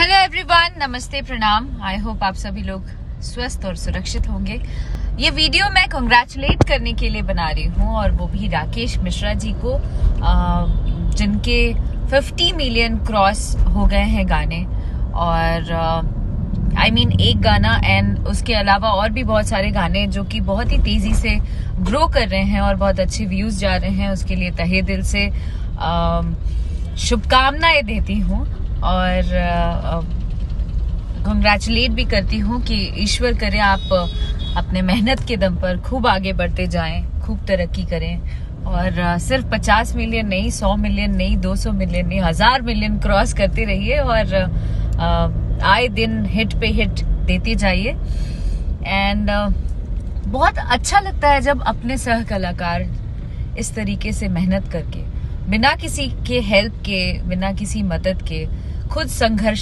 Hello everyone, नमस्ते, प्रणाम। I hope आप सभी लोग स्वस्थ और सुरक्षित होंगे। ये वीडियो मैं कंग्रेचुलेट करने के लिए बना रही हूँ, और वो भी राकेश मिश्रा जी को, जिनके 50 मिलियन क्रॉस हो गए हैं गाने। और एक गाना एंड उसके अलावा और भी बहुत सारे गाने जो कि बहुत ही तेजी से ग्रो कर रहे हैं और बहुत अच्छे व्यूज जा रहे हैं। उसके लिए तहे दिल से शुभकामनाएं देती हूँ और कंग्रेचुलेट भी करती हूँ कि ईश्वर करे आप अपने मेहनत के दम पर खूब आगे बढ़ते जाएं, खूब तरक्की करें और सिर्फ 50 मिलियन नहीं, 100 मिलियन नहीं, 200 मिलियन नहीं, 1000 मिलियन क्रॉस करते रहिए और आए दिन हिट पे हिट देते जाइए। एंड बहुत अच्छा लगता है जब अपने सह कलाकार इस तरीके से मेहनत करके, बिना किसी के हेल्प के, बिना किसी मदद के, खुद संघर्ष